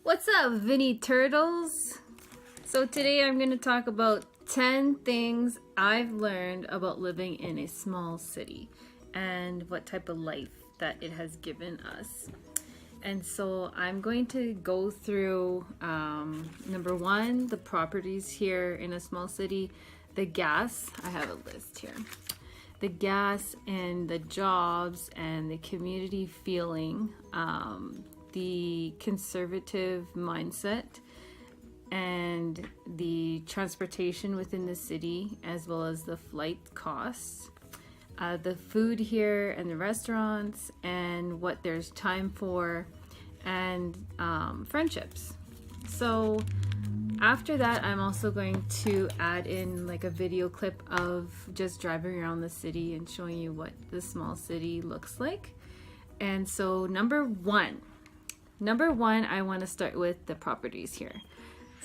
What's up, VINNIE-TURTLES? So today I'm going to talk about 10 things I've learned about living in a small city and what type of life that it has given us. And so I'm going to go through number one, the properties here in a small city, the gas. I have a list here. The gas and the jobs and the community feeling, the conservative mindset, and the transportation within the city, as well as the flight costs, the food here and the restaurants, and what there's time for, and friendships. So after that, I'm also going to add in like a video clip of just driving around the city and showing you what the small city looks like. And so number one, I want to start with the properties here.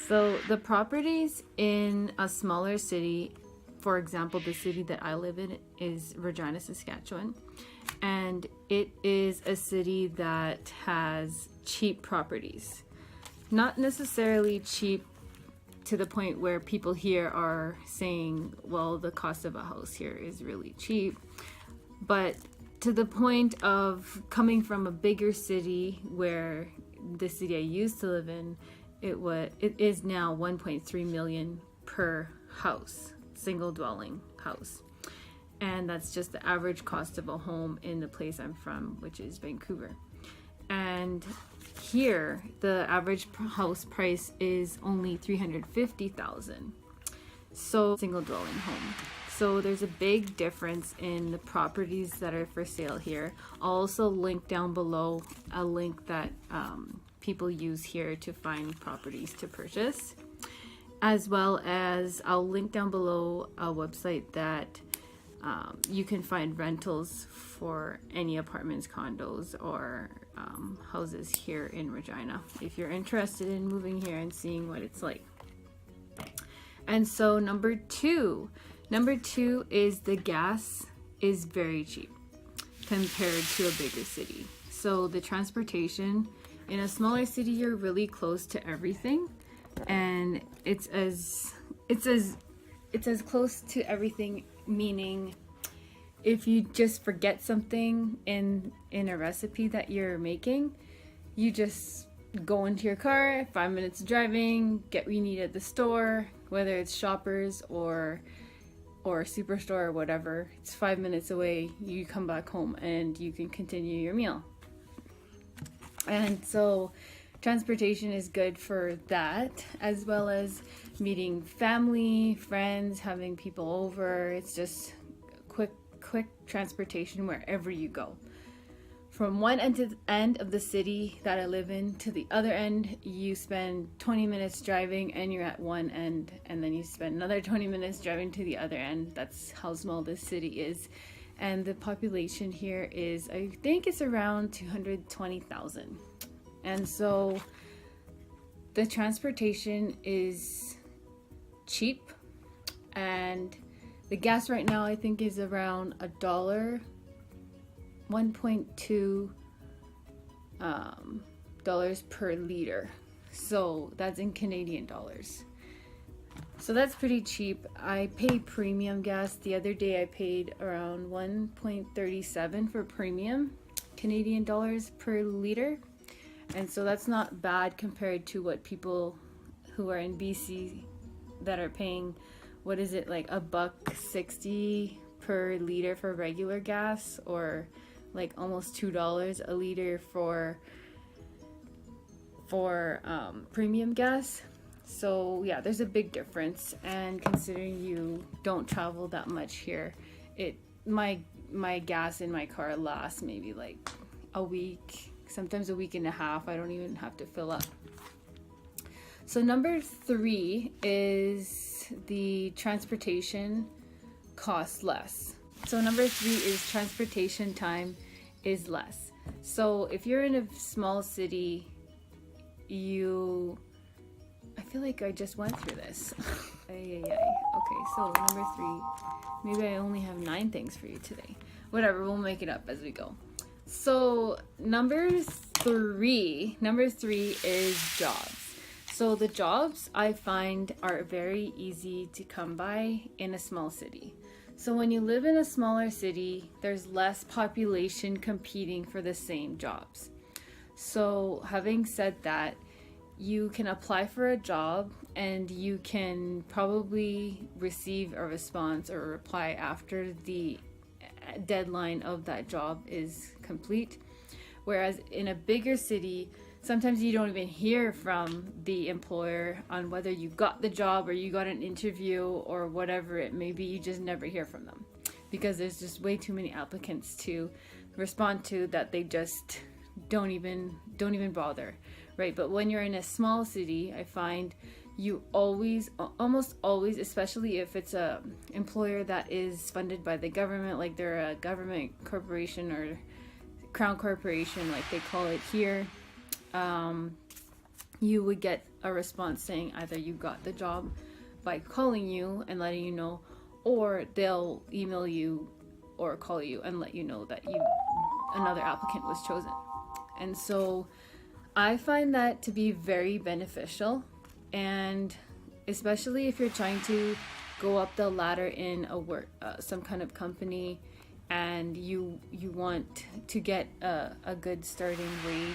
So the properties in a smaller city, for example, the city that I live in is Regina, Saskatchewan, and it is a city that has cheap properties. Not necessarily cheap to the point where people here are saying, well, the cost of a house here is really cheap, but to the point of coming from a bigger city where the city I used to live in, it is now 1.3 million per house, single dwelling house. And that's just the average cost of a home in the place I'm from, which is Vancouver. And here, the average house price is only $350,000. So, single dwelling home. So there's a big difference in the properties that are for sale here. I'll also link down below a link that people use here to find properties to purchase, as well as I'll link down below a website that you can find rentals for any apartments, condos, or houses here in Regina if you're interested in moving here and seeing what it's like. And so number two is the gas is very cheap compared to a bigger city. So the transportation in a smaller city, you're really close to everything, and it's as close to everything, meaning if you just forget something in a recipe that you're making, you just go into your car, 5 minutes driving, get what you need at the store, whether it's Shoppers or Superstore or whatever. It's 5 minutes away. You come back home and you can continue your meal. And so transportation is good for that, as well as meeting family, friends, having people over. It's just quick transportation wherever you go. From one end of the city that I live in to the other end, you spend 20 minutes driving and you're at one end, and then you spend another 20 minutes driving to the other end. That's how small this city is. And the population here is, I think it's around 220,000. And so the transportation is cheap, and the gas right now I think is around $1, $1.2 dollars per liter. So that's in Canadian dollars. So that's pretty cheap. I pay premium gas. The other day I paid around 1.37 for premium Canadian dollars per liter. And so that's not bad compared to what people who are in BC that are paying, what is it, like $1.60 per liter for regular gas, or like almost $2 a liter for premium gas. So yeah, there's a big difference. And considering you don't travel that much here, my gas in my car lasts maybe like a week, sometimes a week and a half. I don't even have to fill up. So number three is the transportation costs less. So number three is transportation time is less. So if you're in a small city, I feel like I just went through this. Okay, so number three, maybe I only have 9 things for you today. Whatever, we'll make it up as we go. So number three is jobs. So the jobs I find are very easy to come by in a small city. So when you live in a smaller city, there's less population competing for the same jobs. So having said that, you can apply for a job and you can probably receive a response or a reply after the deadline of that job is complete. Whereas in a bigger city, sometimes you don't even hear from the employer on whether you got the job or you got an interview or whatever it may be. You just never hear from them because there's just way too many applicants to respond to that they just don't even bother, right? But when you're in a small city, I find you almost always, especially if it's a employer that is funded by the government, like they're a government corporation or crown corporation, like they call it here, you would get a response saying either you got the job by calling you and letting you know, or they'll email you or call you and let you know that another applicant was chosen. And so I find that to be very beneficial, and especially if you're trying to go up the ladder in some kind of company, and you want to get a good starting wage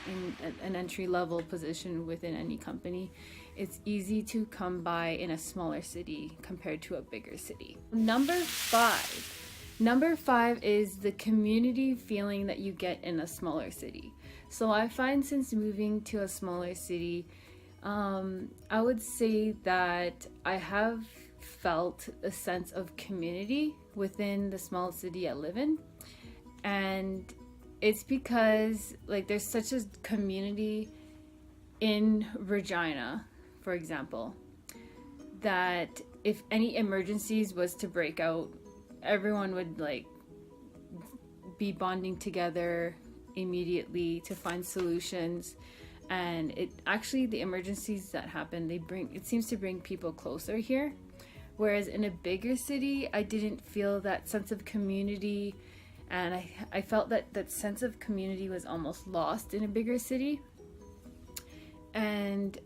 in an entry level position within any company, it's easy to come by in a smaller city compared to a bigger city. Number five is the community feeling that you get in a smaller city. So I find since moving to a smaller city, I would say that I have felt a sense of community within the small city I live in. And it's because like there's such a community in Regina, for example, that if any emergencies was to break out, everyone would like be bonding together immediately to find solutions. And the emergencies that happen, it seems to bring people closer here. Whereas in a bigger city, I didn't feel that sense of community, and I felt that sense of community was almost lost in a bigger city. And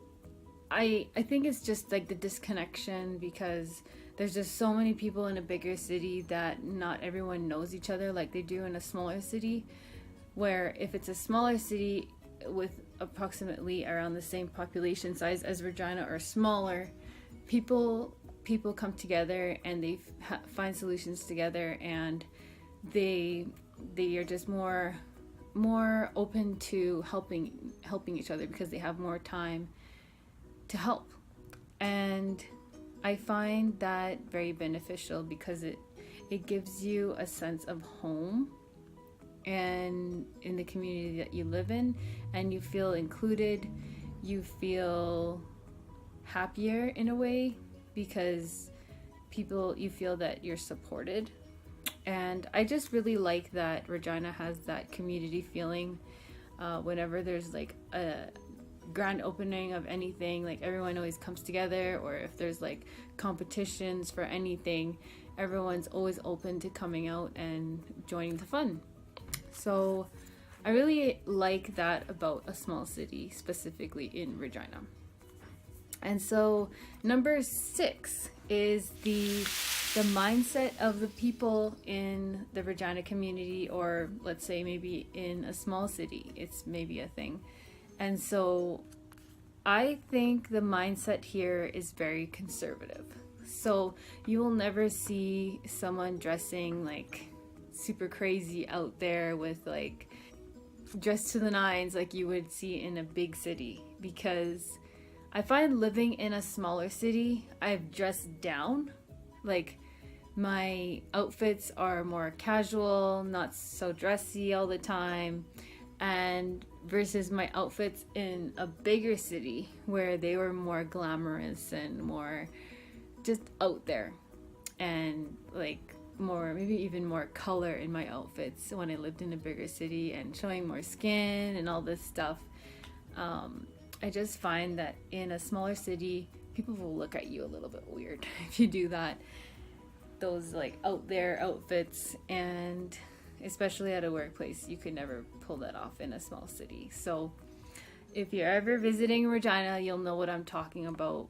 I think it's just like the disconnection, because there's just so many people in a bigger city that not everyone knows each other like they do in a smaller city. Where if it's a smaller city with approximately around the same population size as Regina or smaller, people come together and they find solutions together, and they are just more open to helping each other because they have more time to help. And I find that very beneficial because it gives you a sense of home and in the community that you live in, and you feel included, you feel happier in a way because you feel that you're supported. And I just really like that Regina has that community feeling. Whenever there's like a grand opening of anything, like everyone always comes together, or if there's like competitions for anything, everyone's always open to coming out and joining the fun. So I really like that about a small city, specifically in Regina. And so number 6 is the mindset of the people in the Regina community, or let's say maybe in a small city, it's maybe a thing. And so I think the mindset here is very conservative. So you will never see someone dressing like super crazy out there with like dressed to the nines like you would see in a big city, because I find living in a smaller city, I've dressed down. Like my outfits are more casual, not so dressy all the time, and versus my outfits in a bigger city where they were more glamorous and more just out there, and like more, maybe even more color in my outfits when I lived in a bigger city, and showing more skin and all this stuff. I just find that in a smaller city, people will look at you a little bit weird if you do that, those like out there outfits. And especially at a workplace. You could never pull that off in a small city. So if you're ever visiting Regina, you'll know what I'm talking about,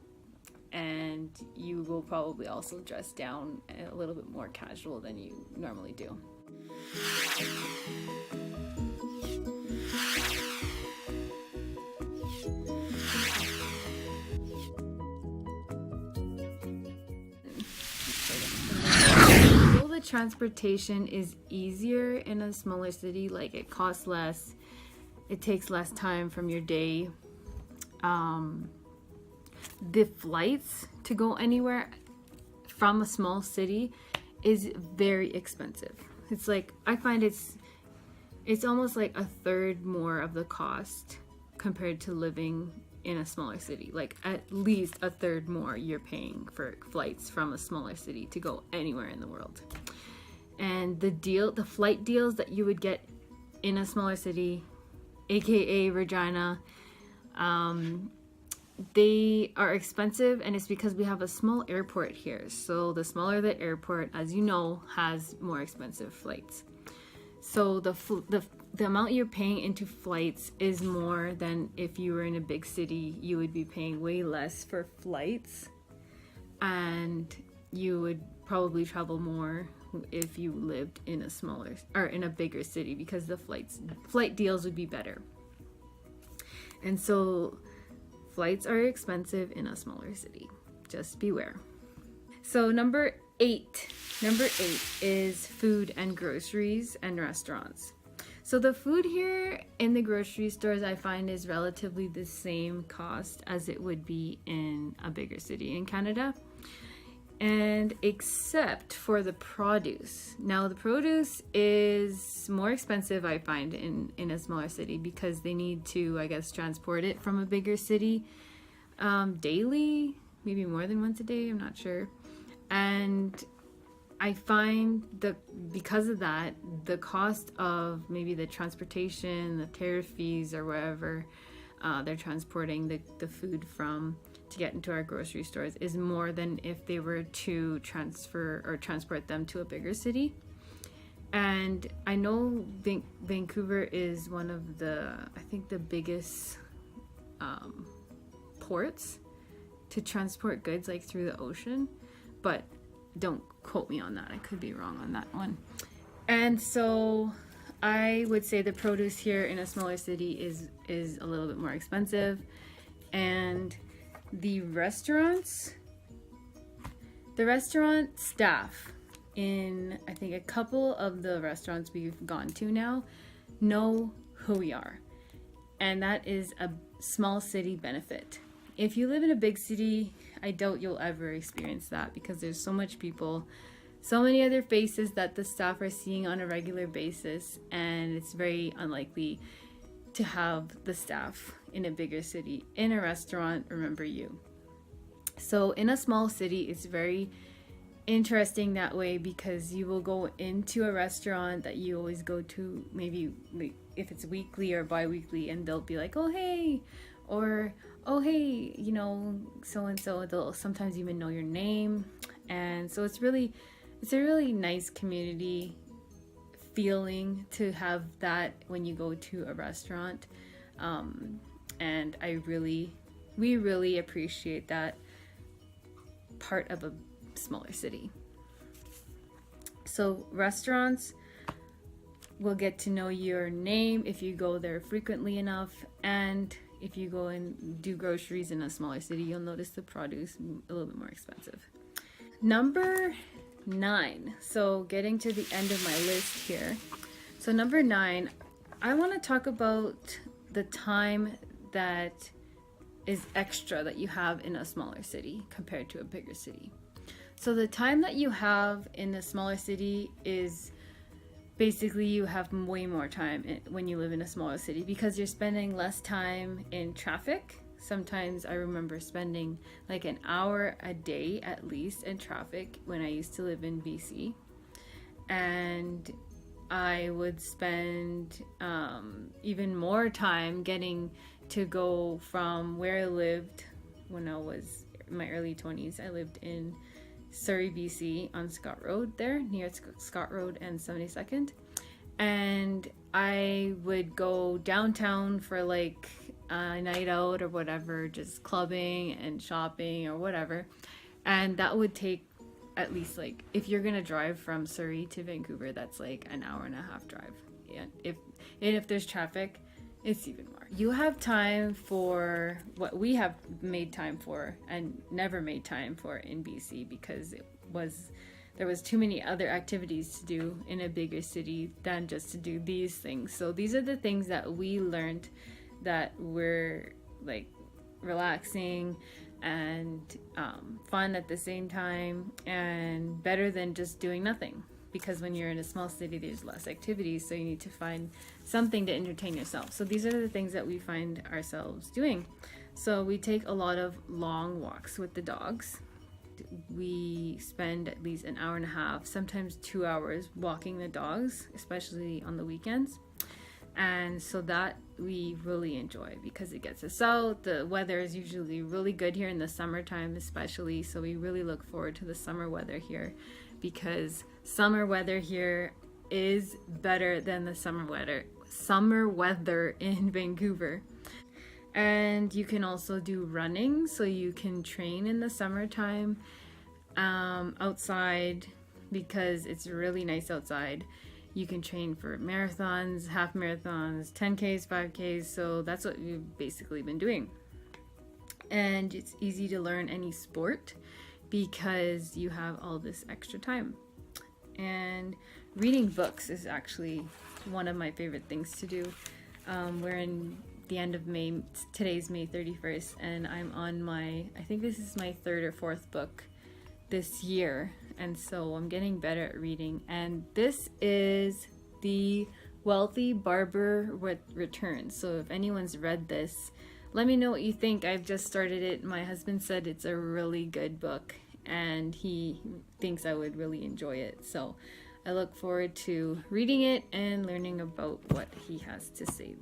and you will probably also dress down a little bit more casual than you normally do. Although the transportation is easier in a smaller city, like it costs less, it takes less time from your day. The flights to go anywhere from a small city is very expensive. It's like, I find it's almost like a third more of the cost compared to living in a smaller city. Like at least a third more you're paying for flights from a smaller city to go anywhere in the world. And the flight deals that you would get in a smaller city, aka Regina, they are expensive, and it's because we have a small airport here. So the smaller the airport, as you know, has more expensive flights. So the amount you're paying into flights is more than if you were in a big city. You would be paying way less for flights, and you would probably travel more if you lived in a smaller or in a bigger city, because the flight deals would be better. And so flights are expensive in a smaller city. Just beware. So number eight is food and groceries and restaurants. So the food here in the grocery stores, I find, is relatively the same cost as it would be in a bigger city in Canada. And except for the produce. Now the produce is more expensive, I find, in a smaller city, because they need to, I guess, transport it from a bigger city daily, maybe more than once a day, I'm not sure. And I find that because of that, the cost of maybe the transportation, the tariff fees, or wherever they're transporting the food from to get into our grocery stores is more than if they were to transport them to a bigger city. And I know Vancouver is one of the biggest ports to transport goods, like through the ocean, but don't quote me on that. I could be wrong on that one. And so I would say the produce here in a smaller city is a little bit more expensive. And the restaurant staff in, I think, a couple of the restaurants we've gone to now know who we are. And that is a small city benefit. If you live in a big city, I doubt you'll ever experience that, because there's so much people, so many other faces that the staff are seeing on a regular basis, and it's very unlikely to have the staff in a bigger city in a restaurant remember you. So in a small city, it's very interesting that way, because you will go into a restaurant that you always go to, maybe if it's weekly or bi-weekly, and they'll be like, oh hey, or oh hey, you know, so and so. They'll sometimes even know your name. And so it's a really nice community feeling to have that when you go to a restaurant. And we really appreciate that part of a smaller city. So restaurants will get to know your name if you go there frequently enough, and if you go and do groceries in a smaller city, you'll notice the produce a little bit more expensive. Number 9. So getting to the end of my list here. So number 9, I want to talk about the time that is extra that you have in a smaller city compared to a bigger city. So the time that you have in a smaller city is basically you have way more time when you live in a smaller city, because you're spending less time in traffic. Sometimes I remember spending like an hour a day at least in traffic when I used to live in BC. And I would spend even more time getting to go from where I lived when I was in my early 20s. I lived in Surrey, BC on Scott Road there, near Scott Road and 72nd. and I would go downtown for like a night out or whatever, just clubbing and shopping or whatever. And that would take at least, like, if you're gonna drive from Surrey to Vancouver, that's like an hour and a half drive. Yeah, if there's traffic, it's even more. You have time for what we have made time for and never made time for in BC, because there was too many other activities to do in a bigger city than just to do these things. So these are the things that we learned that were like relaxing and fun at the same time, and better than just doing nothing. Because when you're in a small city, there's less activities, so you need to find something to entertain yourself. So these are the things that we find ourselves doing. So we take a lot of long walks with the dogs. We spend at least an hour and a half, sometimes 2 hours, walking the dogs, especially on the weekends. And so that we really enjoy, because it gets us out. The weather is usually really good here in the summertime especially, so we really look forward to the summer weather here, because summer weather here is better than the summer weather in Vancouver. And you can also do running, so you can train in the summertime outside, because it's really nice outside. You can train for marathons, half marathons, 10Ks, 5Ks, so that's what we've basically been doing. And it's easy to learn any sport because you have all this extra time. And reading books is actually one of my favorite things to do. We're in the end of May, today's May 31st, and I'm on I think this is my third or fourth book this year, and so I'm getting better at reading. And this is The Wealthy Barber Returns. So if anyone's read this, let me know what you think. I've just started it. My husband said it's a really good book, and he thinks I would really enjoy it. So I look forward to reading it and learning about what he has to say.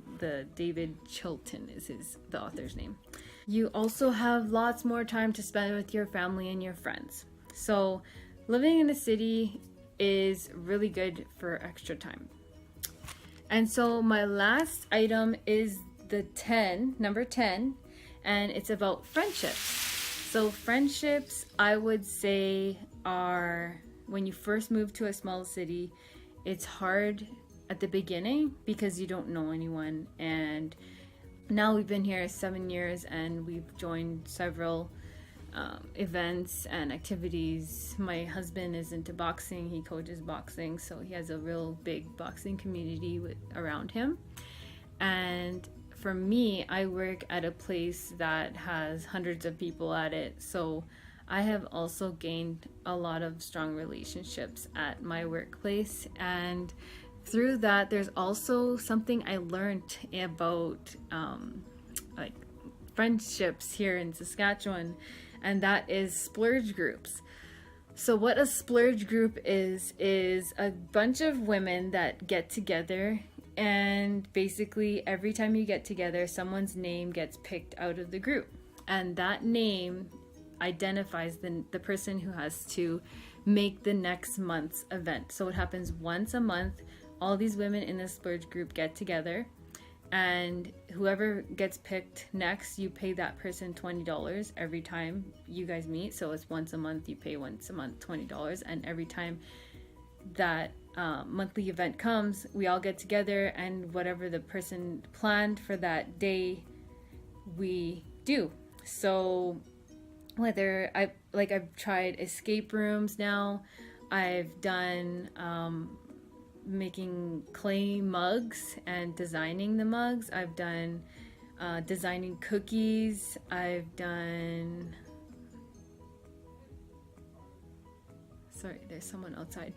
David Chilton is the author's name. You also have lots more time to spend with your family and your friends. So living in a city is really good for extra time. And so my last item is number 10, and it's about friendships. So friendships, I would say, are, when you first move to a small city, it's hard at the beginning because you don't know anyone. And now we've been here 7 years, and we've joined several events and activities. My husband is into boxing. He coaches boxing, so he has a real big boxing community around him. And for me, I work at a place that has hundreds of people at it, so I have also gained a lot of strong relationships at my workplace. And through that, there's also something I learned about like friendships here in Saskatchewan, and that is splurge groups. So what a splurge group is a bunch of women that get together, and basically every time you get together, someone's name gets picked out of the group, and that name identifies the person who has to make the next month's event. So it happens once a month. All these women in the splurge group get together, and whoever gets picked next, you pay that person $20 every time you guys meet. So it's once a month, you pay once a month $20, and every time that monthly event comes, we all get together, and whatever the person planned for that day, we do. So whether I've tried escape rooms now, I've done making clay mugs and designing the mugs. I've done designing cookies. I've done, sorry, there's someone outside.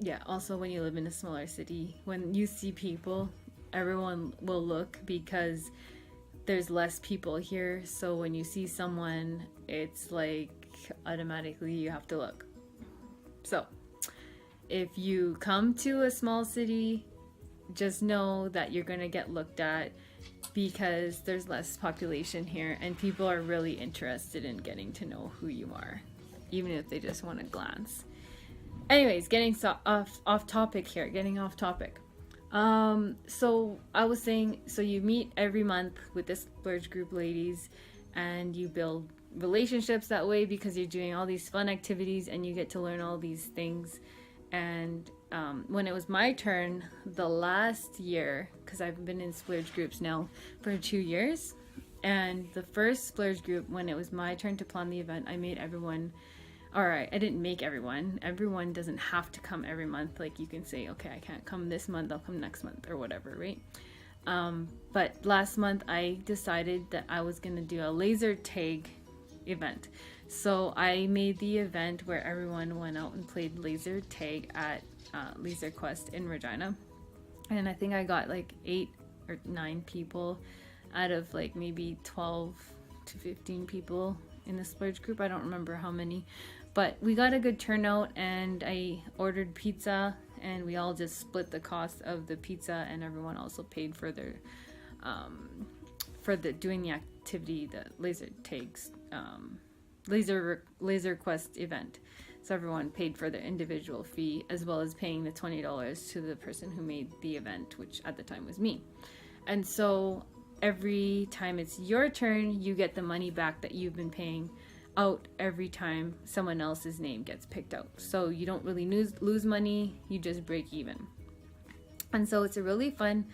Yeah, also when you live in a smaller city, when you see people, everyone will look because there's less people here. So when you see someone, it's like automatically you have to look. So if you come to a small city, just know that you're going to get looked at because there's less population here, and people are really interested in getting to know who you are, even if they just want to glance. Anyways, getting off topic here. Getting off topic. So I was saying, so you meet every month with this splurge group, ladies, and you build relationships that way because you're doing all these fun activities and you get to learn all these things. And when it was my turn, the last year, because I've been in splurge groups now for 2 years, and the first splurge group, when it was my turn to plan the event, I made everyone. Alright, I didn't make everyone. Everyone doesn't have to come every month. Like, you can say, okay, I can't come this month, I'll come next month, or whatever, right? But last month, I decided that I was going to do a laser tag event. So I made the event where everyone went out and played laser tag at Laser Quest in Regina. And I think I got like 8 or 9 people out of like maybe 12 to 15 people in the splurge group. I don't remember how many. But we got a good turnout, and I ordered pizza, and we all just split the cost of the pizza, and everyone also paid for their doing the activity, the laser tags, laser quest event. So everyone paid for their individual fee, as well as paying the $20 to the person who made the event, which at the time was me. And so every time it's your turn, you get the money back that you've been paying out every time someone else's name gets picked out. So you don't really lose money, you just break even. And so it's a really fun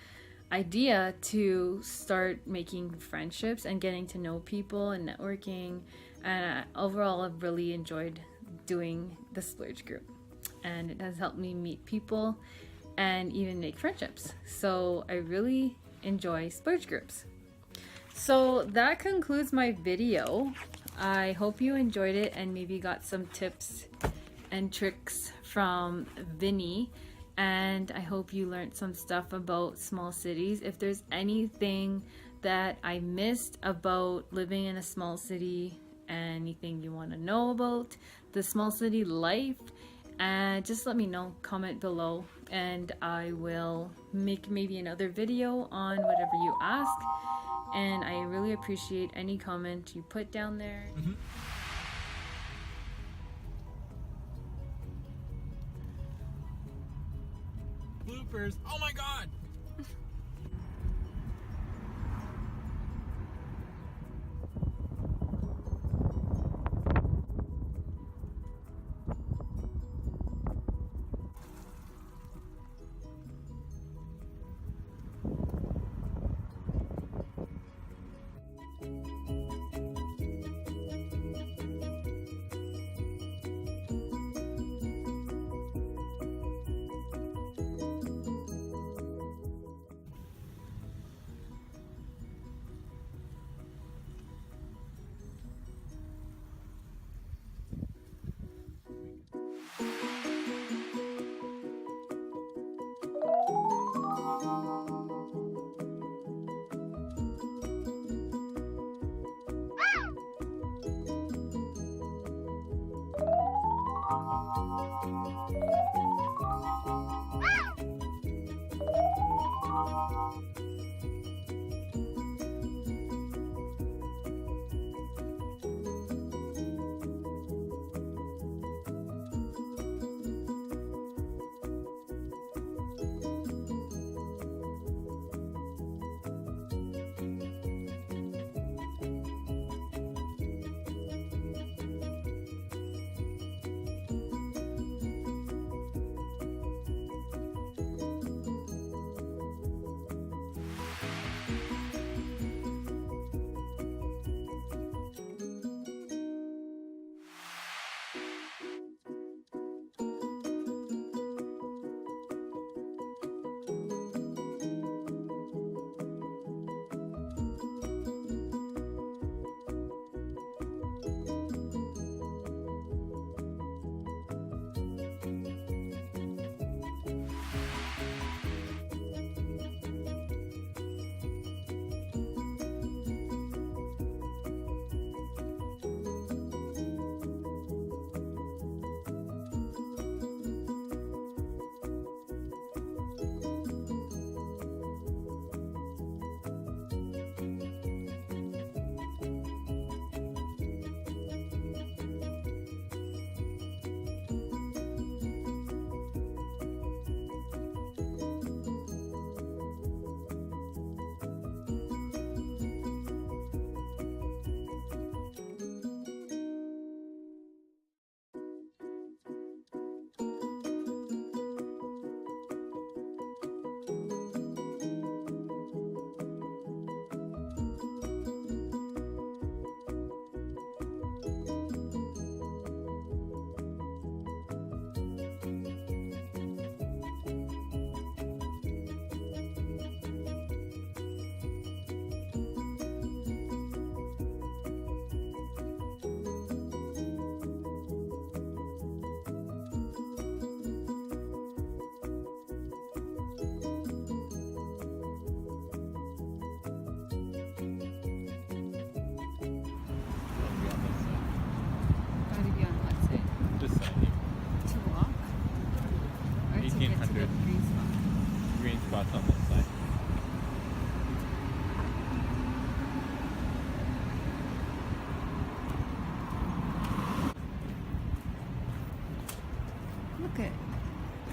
idea to start making friendships and getting to know people and networking. And overall, I've really enjoyed doing the splurge group, and it has helped me meet people and even make friendships. So I really enjoy splurge groups. So that concludes my video. I hope you enjoyed it and maybe got some tips and tricks from Vinnie, and I hope you learned some stuff about small cities. If there's anything that I missed about living in a small city, anything you want to know about the small city life, and just let me know, comment below, and I will make maybe another video on whatever you ask. And I really appreciate any comment you put down there. Bloopers. Oh my god!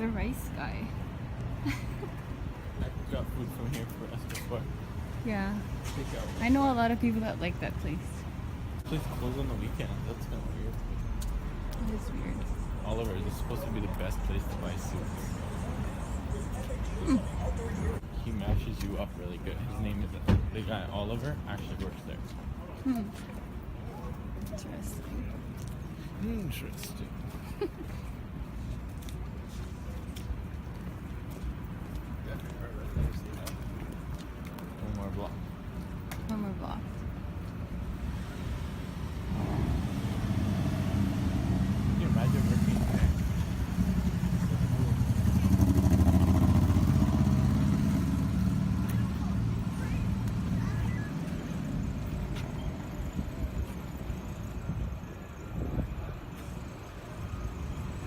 The rice guy. I got food from here for us before. Yeah. Takeout. I know a lot of people that like that place. This place closed on the weekend. That's kind of weird. It is weird. Oliver, this is supposed to be the best place to buy suits. He mashes you up really good. His name is the guy Oliver actually works there. Interesting. Interesting. One more block. One more block. Can you imagine working there?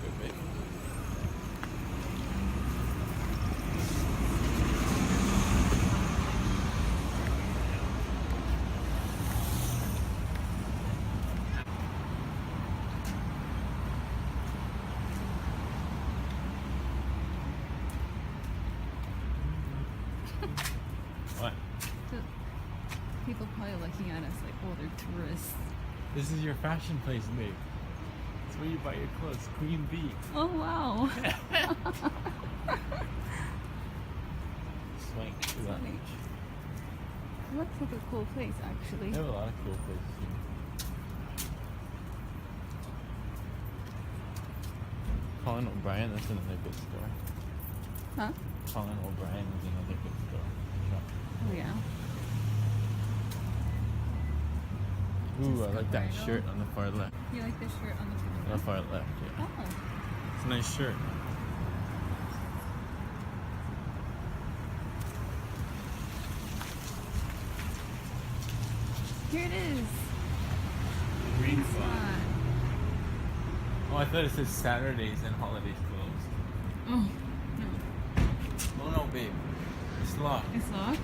Good, babe. What? People probably looking at us like, oh, they're tourists. This is your fashion place, babe. It's where you buy your clothes. Queen Bee. Oh, wow. Swank to that. Funny. It looks like a cool place, actually. They have a lot of cool places here. Colin O'Brien, that's another good store. Huh? Colin O'Brien is another good store. Oh, yeah. Ooh, I like that shirt on the far left. You like this shirt on the The far left, yeah. Oh. It's a nice shirt. Here it is. Green It's not. Oh, I thought it said Saturdays and holidays closed. Oh, no. Oh no, babe. It's locked. It's locked?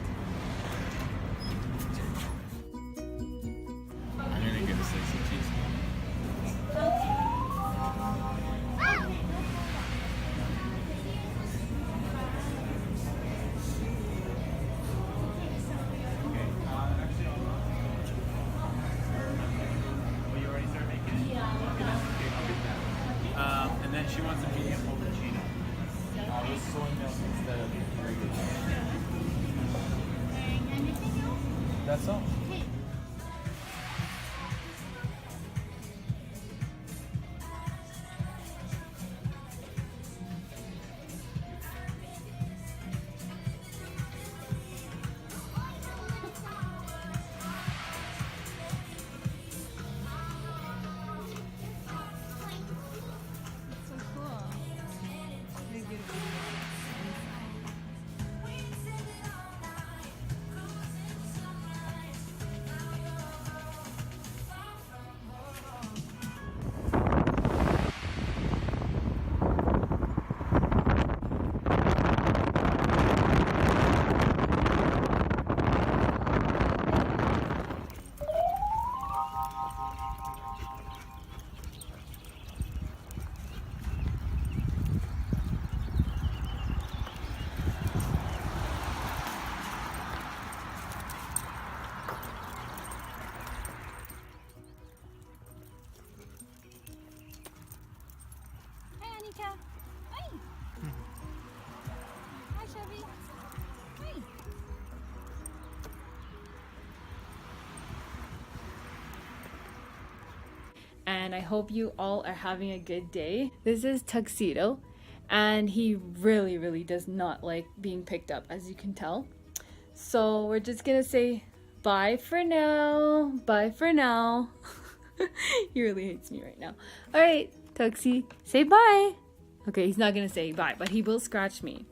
I'm gonna get a slice of cheese. And then she wants a medium mochaccino. With soy milk instead of regular. That's all. So cool. They did it. Hi, Anika. Hi. Hi, Chevy. Hi. And I hope you all are having a good day. This is Tuxedo, and he really, really does not like being picked up, as you can tell. So we're just gonna say bye for now. Bye for now. He really hates me right now. All right, Tuxie, say bye. Okay, he's not gonna say bye, but he will scratch me.